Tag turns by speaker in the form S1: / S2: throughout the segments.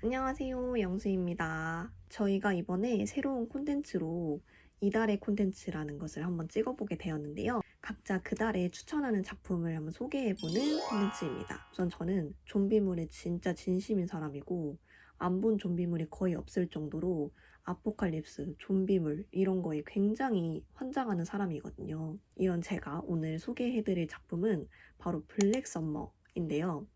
S1: 안녕하세요. 영수입니다. 저희가 이번에 새로운 콘텐츠로 이달의 콘텐츠라는 것을 한번 찍어보게 되었는데요. 각자 그 달에 추천하는 작품을 한번 소개해보는 콘텐츠입니다. 우선 저는 좀비물에 진짜 진심인 사람이고 안 본 좀비물이 거의 없을 정도로 아포칼립스, 좀비물 이런 거에 굉장히 환장하는 사람이거든요. 이런 제가 오늘 소개해드릴 작품은 바로 블랙 썸머인데요.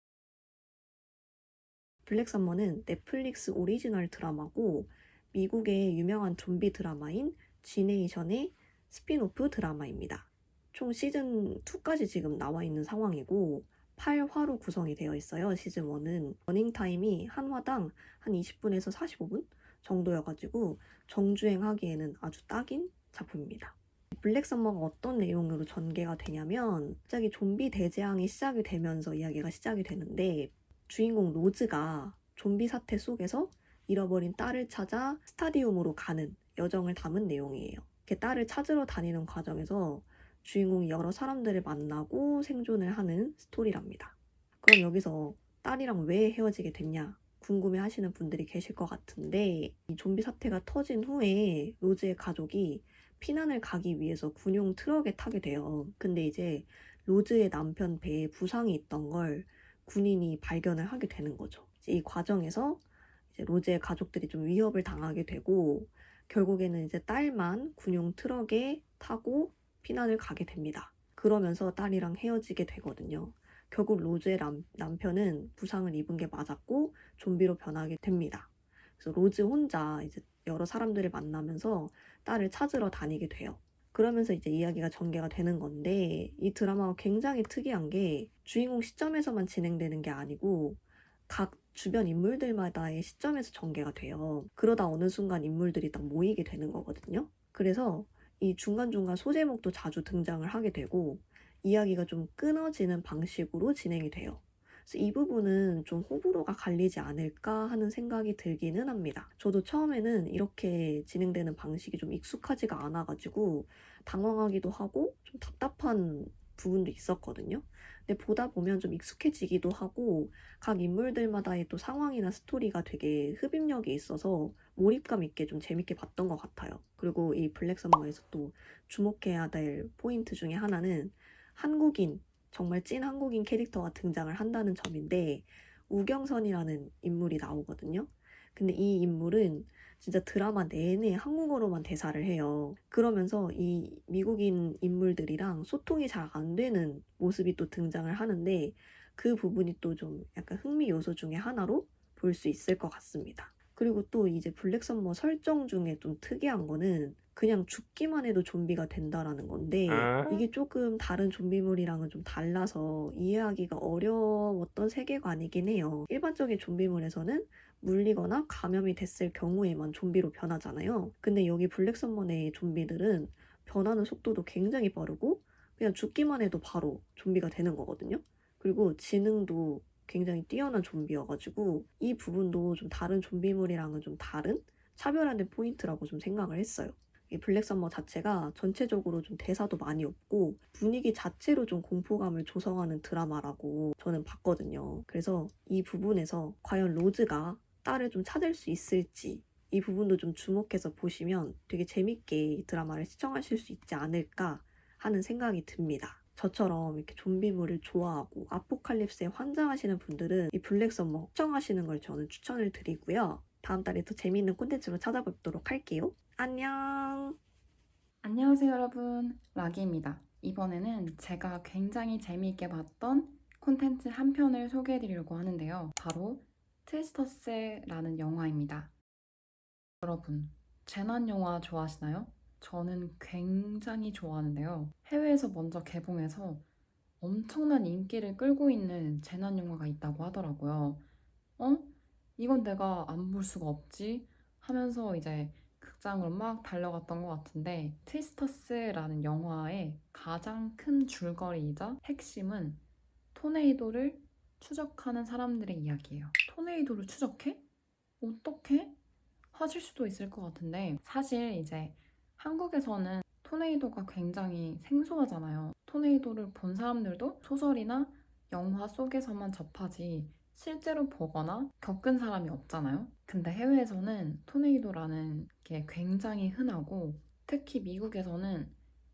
S1: 블랙 썸머는 넷플릭스 오리지널 드라마고 미국의 유명한 좀비 드라마인 지네이션의 스핀오프 드라마입니다. 총 시즌 2까지 지금 나와 있는 상황이고 8화로 구성이 되어 있어요. 시즌 1은 러닝타임이 한 화당 한 20분에서 45분 정도여가지고 정주행하기에는 아주 딱인 작품입니다. 블랙 썸머가 어떤 내용으로 전개가 되냐면 갑자기 좀비 대재앙이 시작이 되면서 이야기가 시작이 되는데 주인공 로즈가 좀비 사태 속에서 잃어버린 딸을 찾아 스타디움으로 가는 여정을 담은 내용이에요. 이렇게 딸을 찾으러 다니는 과정에서 주인공이 여러 사람들을 만나고 생존을 하는 스토리랍니다. 그럼 여기서 딸이랑 왜 헤어지게 됐냐 궁금해 하시는 분들이 계실 것 같은데 이 좀비 사태가 터진 후에 로즈의 가족이 피난을 가기 위해서 군용 트럭에 타게 돼요. 근데 이제 로즈의 남편 배에 부상이 있던 걸 군인이 발견을 하게 되는 거죠. 이 과정에서 이제 로즈의 가족들이 좀 위협을 당하게 되고 결국에는 이제 딸만 군용 트럭에 타고 피난을 가게 됩니다. 그러면서 딸이랑 헤어지게 되거든요. 결국 로즈의 남편은 부상을 입은 게 맞았고 좀비로 변하게 됩니다. 그래서 로즈 혼자 이제 여러 사람들을 만나면서 딸을 찾으러 다니게 돼요. 그러면서 이제 이야기가 전개가 되는 건데 이 드라마가 굉장히 특이한 게 주인공 시점에서만 진행되는 게 아니고 각 주변 인물들마다의 시점에서 전개가 돼요. 그러다 어느 순간 인물들이 딱 모이게 되는 거거든요. 그래서 이 중간중간 소제목도 자주 등장을 하게 되고 이야기가 좀 끊어지는 방식으로 진행이 돼요. 그래서 이 부분은 좀 호불호가 갈리지 않을까 하는 생각이 들기는 합니다. 저도 처음에는 이렇게 진행되는 방식이 좀 익숙하지가 않아가지고 당황하기도 하고 좀 답답한 부분도 있었거든요. 근데 보다 보면 좀 익숙해지기도 하고 각 인물들마다의 또 상황이나 스토리가 되게 흡입력이 있어서 몰입감 있게 좀 재밌게 봤던 것 같아요. 그리고 이 블랙 썸머에서 또 주목해야 될 포인트 중에 하나는 한국인, 정말 찐 한국인 캐릭터가 등장을 한다는 점인데 우경선이라는 인물이 나오거든요. 근데 이 인물은 진짜 드라마 내내 한국어로만 대사를 해요. 그러면서 이 미국인 인물들이랑 소통이 잘 안 되는 모습이 또 등장을 하는데 그 부분이 또 좀 약간 흥미 요소 중에 하나로 볼 수 있을 것 같습니다. 그리고 또 이제 블랙 썸머 설정 중에 좀 특이한 거는 그냥 죽기만 해도 좀비가 된다라는 건데 이게 조금 다른 좀비물이랑은 좀 달라서 이해하기가 어려웠던 세계관이긴 해요. 일반적인 좀비물에서는 물리거나 감염이 됐을 경우에만 좀비로 변하잖아요. 근데 여기 블랙 썸머 내의 좀비들은 변하는 속도도 굉장히 빠르고 그냥 죽기만 해도 바로 좀비가 되는 거거든요. 그리고 지능도 굉장히 뛰어난 좀비여가지고 이 부분도 좀 다른 좀비물이랑은 좀 다른 차별화된 포인트라고 좀 생각을 했어요. 이 블랙 썸머 자체가 전체적으로 좀 대사도 많이 없고 분위기 자체로 좀 공포감을 조성하는 드라마라고 저는 봤거든요. 그래서 이 부분에서 과연 로즈가 딸을 좀 찾을 수 있을지 이 부분도 좀 주목해서 보시면 되게 재밌게 이 드라마를 시청하실 수 있지 않을까 하는 생각이 듭니다. 저처럼 이렇게 좀비물을 좋아하고 아포칼립스에 환장하시는 분들은 이 블랙 썸머 시청하시는 걸 저는 추천을 드리고요. 다음 달에 더 재미있는 콘텐츠로 찾아뵙도록 할게요. 안녕.
S2: 안녕하세요, 여러분. 락이입니다. 이번에는 제가 굉장히 재미있게 봤던 콘텐츠 한 편을 소개해드리려고 하는데요. 바로 트위스터스라는 영화입니다. 여러분, 재난 영화 좋아하시나요? 저는 굉장히 좋아하는데요. 해외에서 먼저 개봉해서 엄청난 인기를 끌고 있는 재난 영화가 있다고 하더라고요. 어? 이건 내가 안 볼 수가 없지? 하면서 이제 극장으로 막 달려갔던 것 같은데 트위스터스라는 영화의 가장 큰 줄거리이자 핵심은 토네이도를 추적하는 사람들의 이야기예요. 토네이도를 추적해? 어떻게? 하실 수도 있을 것 같은데 사실 이제 한국에서는 토네이도가 굉장히 생소하잖아요. 토네이도를 본 사람들도 소설이나 영화 속에서만 접하지 실제로 보거나 겪은 사람이 없잖아요. 근데 해외에서는 토네이도라는 게 굉장히 흔하고 특히 미국에서는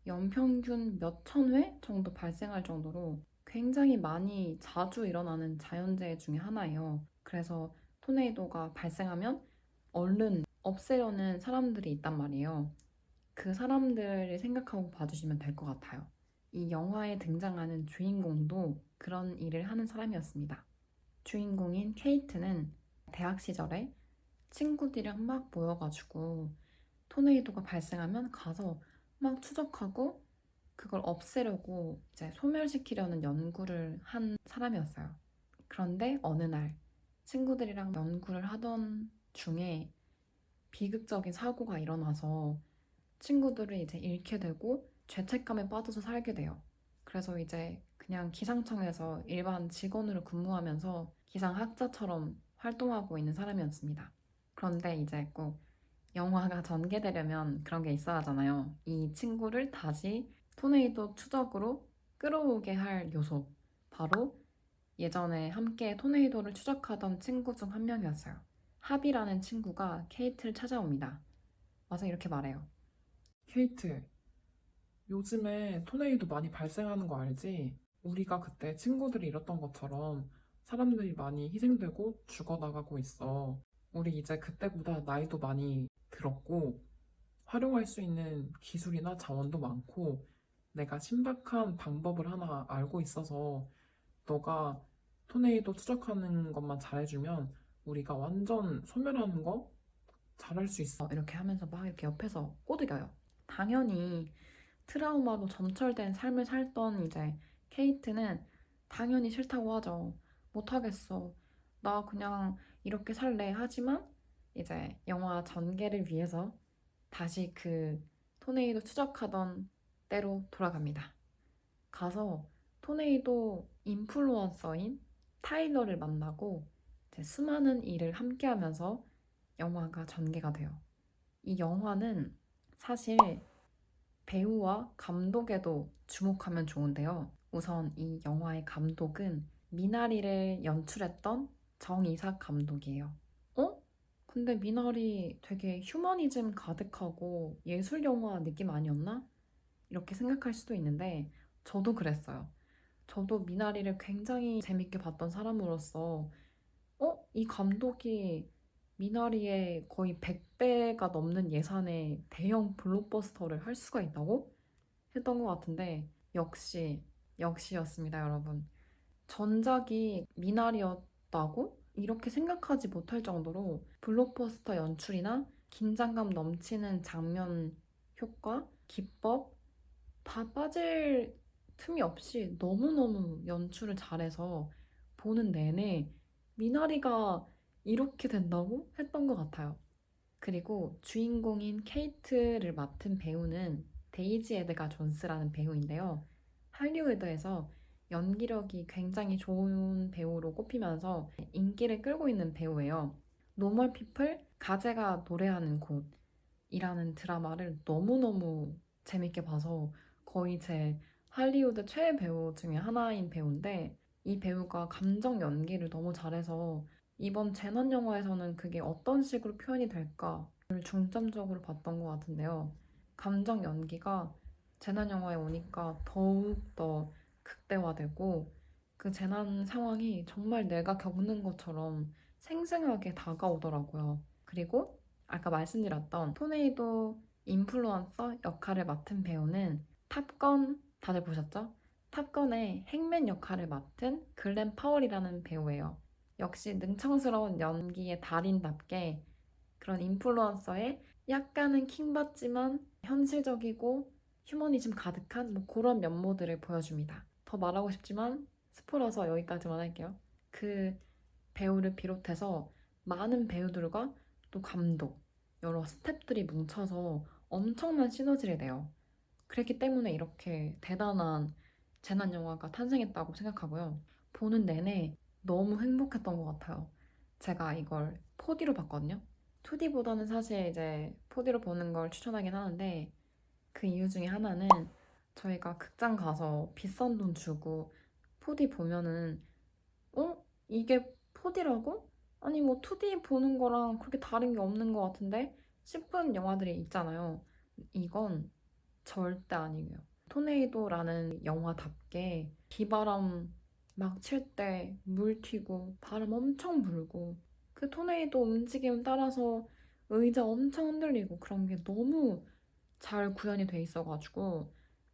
S2: 연평균 몇천 회 정도 발생할 정도로 굉장히 많이 자주 일어나는 자연재해 중에 하나예요. 그래서 토네이도가 발생하면 얼른 없애려는 사람들이 있단 말이에요. 그 사람들을 생각하고 봐주시면 될 것 같아요. 이 영화에 등장하는 주인공도 그런 일을 하는 사람이었습니다. 주인공인 케이트는 대학 시절에 친구들이랑 막 모여가지고 토네이도가 발생하면 가서 막 추적하고 그걸 없애려고 이제 소멸시키려는 연구를 한 사람이었어요. 그런데 어느 날 친구들이랑 연구를 하던 중에 비극적인 사고가 일어나서 친구들을 이제 잃게 되고 죄책감에 빠져서 살게 돼요. 그래서 이제 그냥 기상청에서 일반 직원으로 근무하면서 기상학자처럼 활동하고 있는 사람이었습니다. 그런데 이제 꼭 영화가 전개되려면 그런 게 있어야 하잖아요. 이 친구를 다시 토네이도 추적으로 끌어오게 할 요소. 바로 예전에 함께 토네이도를 추적하던 친구 중 한 명이었어요. 합이라는 친구가 케이트를 찾아옵니다. 와서 이렇게 말해요.
S3: 케이트, 요즘에 토네이도 많이 발생하는 거 알지? 우리가 그때 친구들이 잃었던 것처럼 사람들이 많이 희생되고 죽어나가고 있어. 우리 이제 그때보다 나이도 많이 들었고, 활용할 수 있는 기술이나 자원도 많고, 내가 신박한 방법을 하나 알고 있어서 너가 토네이도 추적하는 것만 잘해주면 우리가 완전 소멸하는 거 잘할 수 있어.
S2: 이렇게 하면서 막 이렇게 옆에서 꼬드겨요. 당연히 트라우마로 점철된 삶을 살던 이제 케이트는 당연히 싫다고 하죠. 못하겠어. 나 그냥 이렇게 살래. 하지만 이제 영화 전개를 위해서 다시 그 토네이도 추적하던 때로 돌아갑니다. 가서 토네이도 인플루언서인 타일러를 만나고 이제 수많은 일을 함께 하면서 영화가 전개가 돼요. 이 영화는 사실 배우와 감독에도 주목하면 좋은데요. 우선 이 영화의 감독은 미나리를 연출했던 정이삭 감독이에요. 어? 근데 미나리 되게 휴머니즘 가득하고 예술 영화 느낌 아니었나? 이렇게 생각할 수도 있는데 저도 그랬어요. 저도 미나리를 굉장히 재밌게 봤던 사람으로서 이 감독이 미나리의 거의 100배가 넘는 예산의 대형 블록버스터를 할 수가 있다고? 했던 것 같은데 역시였습니다, 여러분. 전작이 미나리였다고? 이렇게 생각하지 못할 정도로 블록버스터 연출이나 긴장감 넘치는 장면 효과, 기법 다 빠질 틈이 없이 너무너무 연출을 잘해서 보는 내내 미나리가 이렇게 된다고 했던 것 같아요. 그리고 주인공인 케이트를 맡은 배우는 데이지 에드가 존스라는 배우인데요. 할리우드에서 연기력이 굉장히 좋은 배우로 꼽히면서 인기를 끌고 있는 배우예요. 노멀 피플 가제가 노래하는 곳이라는 드라마를 너무너무 재밌게 봐서 거의 제 할리우드 최애 배우 중에 하나인 배우인데 이 배우가 감정 연기를 너무 잘해서 이번 재난 영화에서는 그게 어떤 식으로 표현이 될까를 중점적으로 봤던 것 같은데요. 감정 연기가 재난 영화에 오니까 더욱 더 극대화되고 그 재난 상황이 정말 내가 겪는 것처럼 생생하게 다가오더라고요. 그리고 아까 말씀드렸던 토네이도 인플루언서 역할을 맡은 배우는 탑건 다들 보셨죠? 탑건의 행맨 역할을 맡은 글렌 파월이라는 배우예요. 역시 능청스러운 연기의 달인답게 그런 인플루언서의 약간은 킹받지만 현실적이고 휴머니즘 가득한 뭐 그런 면모들을 보여줍니다. 더 말하고 싶지만 스포라서 여기까지만 할게요. 그 배우를 비롯해서 많은 배우들과 또 감독, 여러 스태프들이 뭉쳐서 엄청난 시너지를 내요. 그랬기 때문에 이렇게 대단한 재난 영화가 탄생했다고 생각하고요. 보는 내내 너무 행복했던 것 같아요. 제가 이걸 4D로 봤거든요. 2D보다는 사실 이제 4D로 보는 걸 추천하긴 하는데 그 이유 중에 하나는 저희가 극장 가서 비싼 돈 주고 4D 보면은 이게 4D라고? 아니 뭐 2D 보는 거랑 그렇게 다른 게 없는 것 같은데 싶은 영화들이 있잖아요. 이건 절대 아니에요. 토네이도라는 영화답게 비바람 막 칠 때 물 튀고 바람 엄청 불고 그 토네이도 움직임 따라서 의자 엄청 흔들리고 그런 게 너무 잘 구현이 돼 있어가지고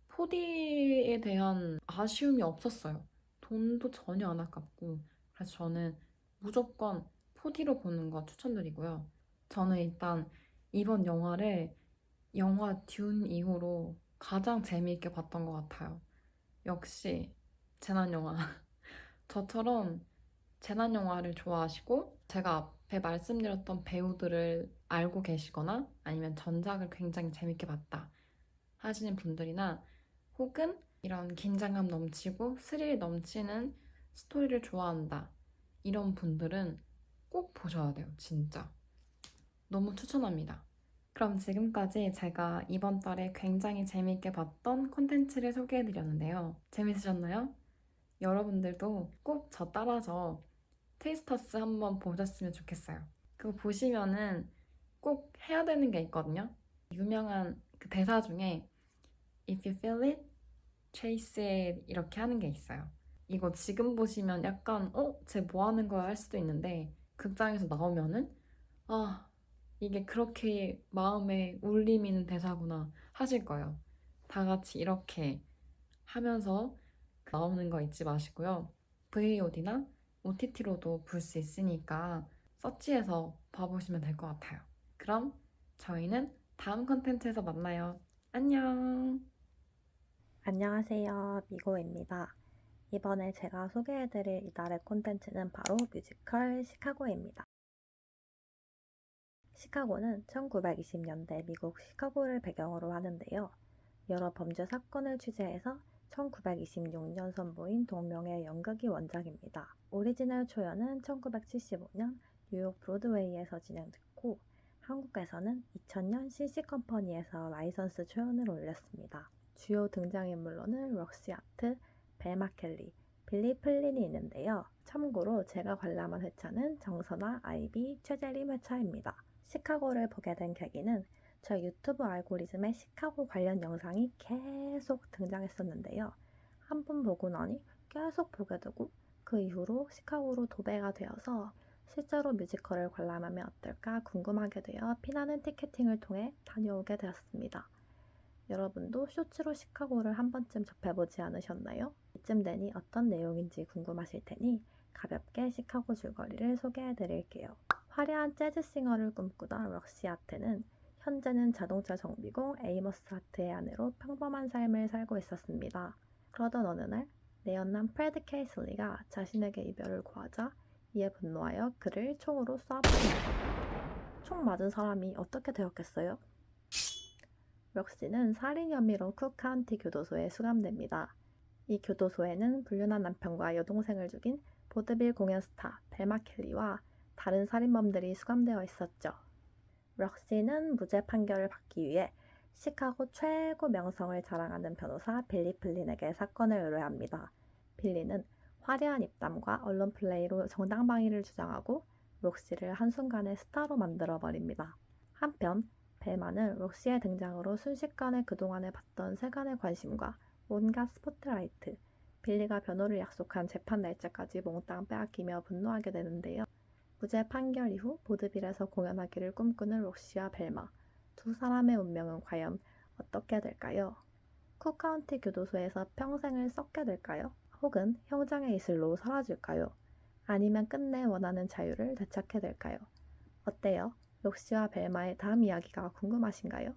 S2: 4D에 대한 아쉬움이 없었어요. 돈도 전혀 안 아깝고 그래서 저는 무조건 4D로 보는 거 추천드리고요. 저는 일단 이번 영화를 영화 듄 이후로 가장 재미있게 봤던 것 같아요. 역시 재난 영화. 저처럼 재난 영화를 좋아하시고 제가 앞에 말씀드렸던 배우들을 알고 계시거나 아니면 전작을 굉장히 재밌게 봤다 하시는 분들이나 혹은 이런 긴장감 넘치고 스릴 넘치는 스토리를 좋아한다 이런 분들은 꼭 보셔야 돼요, 진짜. 너무 추천합니다. 그럼 지금까지 제가 이번 달에 굉장히 재미있게 봤던 콘텐츠를 소개해드렸는데요. 재밌으셨나요? 여러분들도 꼭 저 따라서 테이스터스 한번 보셨으면 좋겠어요. 그거 보시면은 꼭 해야 되는 게 있거든요. 유명한 그 대사 중에 If you feel it, chase it 이렇게 하는 게 있어요. 이거 지금 보시면 약간 쟤 뭐 하는 거야 할 수도 있는데 극장에서 나오면은 아, 이게 그렇게 마음에 울림 있는 대사구나 하실 거예요. 다 같이 이렇게 하면서 나오는 거 잊지 마시고요. VOD나 OTT로도 볼 수 있으니까 서치해서 봐보시면 될 것 같아요. 그럼 저희는 다음 컨텐츠에서 만나요. 안녕!
S4: 안녕하세요. 미고입니다. 이번에 제가 소개해드릴 이달의 콘텐츠는 바로 뮤지컬 시카고입니다. 시카고는 1920년대 미국 시카고를 배경으로 하는데요. 여러 범죄 사건을 취재해서 1926년 선보인 동명의 연극이 원작입니다. 오리지널 초연은 1975년 뉴욕 브로드웨이에서 진행됐고 한국에서는 2000년 CC컴퍼니에서 라이선스 초연을 올렸습니다. 주요 등장인물로는 럭시 아트, 벨 마켈리, 빌리 플린이 있는데요. 참고로 제가 관람한 회차는 정선아, 아이비, 최재림 회차입니다. 시카고를 보게 된 계기는 저 유튜브 알고리즘에 시카고 관련 영상이 계속 등장했었는데요. 한 번 보고 나니 계속 보게 되고 그 이후로 시카고로 도배가 되어서 실제로 뮤지컬을 관람하면 어떨까 궁금하게 되어 피나는 티켓팅을 통해 다녀오게 되었습니다. 여러분도 쇼츠로 시카고를 한 번쯤 접해보지 않으셨나요? 이쯤 되니 어떤 내용인지 궁금하실 테니 가볍게 시카고 줄거리를 소개해드릴게요. 화려한 재즈싱어를 꿈꾸던 럭시 아트는 현재는 자동차 정비공 에이머스 아트의 아내로 평범한 삶을 살고 있었습니다. 그러던 어느 날 내연남 프레드 케이슬리가 자신에게 이별을 고하자 이에 분노하여 그를 총으로 쏴버립니다. 총 맞은 사람이 어떻게 되었겠어요? 럭시는 살인 혐의로 쿡 카운티 교도소에 수감됩니다. 이 교도소에는 불륜한 남편과 여동생을 죽인 보드빌 공연 스타 벨 마켈리와 다른 살인범들이 수감되어 있었죠. 럭시는 무죄 판결을 받기 위해 시카고 최고 명성을 자랑하는 변호사 빌리 플린에게 사건을 의뢰합니다. 빌리는 화려한 입담과 언론 플레이로 정당방위를 주장하고 록시를 한순간에 스타로 만들어버립니다. 한편 벨마는 록시의 등장으로 순식간에 그동안에 받던 세간의 관심과 온갖 스포트라이트, 빌리가 변호를 약속한 재판 날짜까지 몽땅 빼앗기며 분노하게 되는데요. 무죄 판결 이후 보드빌에서 공연하기를 꿈꾸는 록시와 벨마, 두 사람의 운명은 과연 어떻게 될까요? 쿡 카운티 교도소에서 평생을 썩게 될까요? 혹은 형장의 이슬로 사라질까요? 아니면 끝내 원하는 자유를 되찾게 될까요? 어때요? 록시와 벨마의 다음 이야기가 궁금하신가요?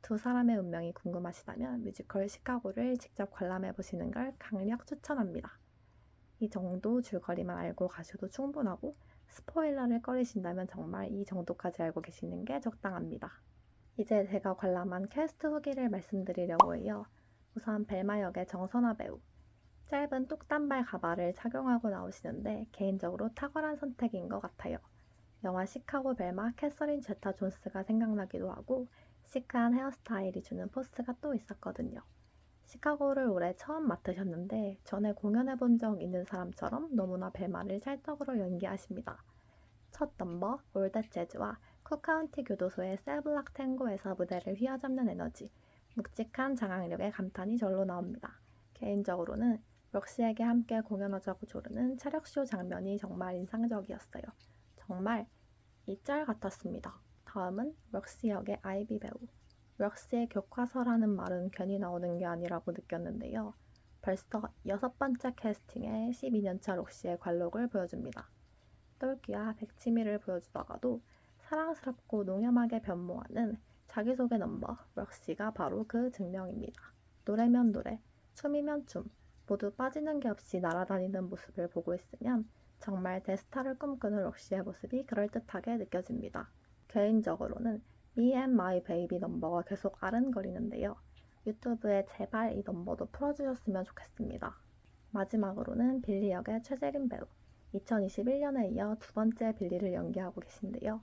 S4: 두 사람의 운명이 궁금하시다면 뮤지컬 시카고를 직접 관람해보시는 걸 강력 추천합니다. 이 정도 줄거리만 알고 가셔도 충분하고 스포일러를 꺼리신다면 정말 이 정도까지 알고 계시는 게 적당합니다. 이제 제가 관람한 캐스트 후기를 말씀드리려고 해요. 우선 벨마 역의 정선화 배우. 짧은 뚝단발 가발을 착용하고 나오시는데 개인적으로 탁월한 선택인 것 같아요. 영화 시카고 벨마 캐서린 제타 존스가 생각나기도 하고 시크한 헤어스타일이 주는 포스가 또 있었거든요. 시카고를 올해 처음 맡으셨는데 전에 공연해본 적 있는 사람처럼 너무나 벨마를 찰떡으로 연기하십니다. 첫 넘버 올댓 재즈와 쿡카운티 교도소의 셀블락 탱고에서 무대를 휘어잡는 에너지, 묵직한 장악력에 감탄이 절로 나옵니다. 개인적으로는 럭시에게 함께 공연하자고 조르는 차력쇼 장면이 정말 인상적이었어요. 정말 이 짤 같았습니다. 다음은 럭시 역의 아이비 배우. 럭시의 교과서라는 말은 괜히 나오는 게 아니라고 느꼈는데요. 벌써 6번째 캐스팅에 12년차 럭시의 관록을 보여줍니다. 똘끼와 백치미를 보여주다가도 사랑스럽고 농염하게 변모하는 자기소개 넘버 럭시가 바로 그 증명입니다. 노래면 노래, 춤이면 춤, 모두 빠지는 게 없이 날아다니는 모습을 보고 있으면 정말 대스타를 꿈꾸는 럭시의 모습이 그럴듯하게 느껴집니다. 개인적으로는 Me and My Baby 넘버가 계속 아른거리는데요. 유튜브에 제발 이 넘버도 풀어주셨으면 좋겠습니다. 마지막으로는 빌리 역의 최재림 배우. 2021년에 이어 두 번째 빌리를 연기하고 계신데요.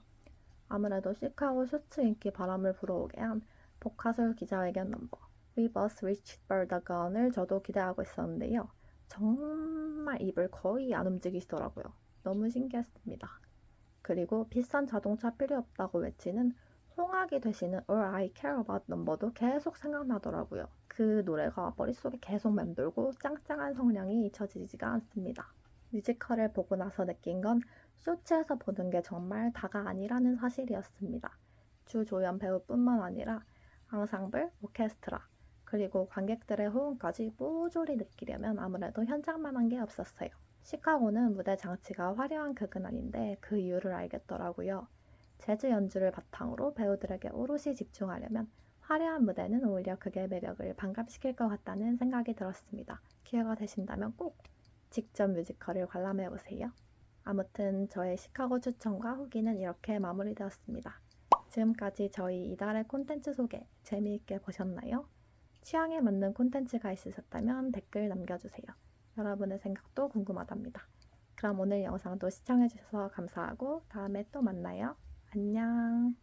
S4: 아무래도 시카고 슈츠 인기 바람을 불어오게 한 복화술 기자회견 넘버 We Bust Reached for the Gun을 저도 기대하고 있었는데요. 정말 입을 거의 안 움직이시더라고요. 너무 신기했습니다. 그리고 비싼 자동차 필요 없다고 외치는 홍학이 되시는 All I Care About 넘버도 계속 생각나더라고요. 그 노래가 머릿속에 계속 맴돌고 짱짱한 성량이 잊혀지지가 않습니다. 뮤지컬을 보고 나서 느낀 건 쇼츠에서 보는 게 정말 다가 아니라는 사실이었습니다. 주조연 배우뿐만 아니라 앙상블, 오케스트라, 그리고 관객들의 호응까지 모조리 느끼려면 아무래도 현장만한 게 없었어요. 시카고는 무대 장치가 화려한 극은 아닌데 그 이유를 알겠더라고요. 재즈 연주를 바탕으로 배우들에게 오롯이 집중하려면 화려한 무대는 오히려 극의 매력을 반감시킬 것 같다는 생각이 들었습니다. 기회가 되신다면 꼭 직접 뮤지컬을 관람해보세요. 아무튼 저의 시카고 추천과 후기는 이렇게 마무리되었습니다. 지금까지 저희 이달의 콘텐츠 소개 재미있게 보셨나요? 취향에 맞는 콘텐츠가 있으셨다면 댓글 남겨주세요. 여러분의 생각도 궁금하답니다. 그럼 오늘 영상도 시청해주셔서 감사하고 다음에 또 만나요. 안녕.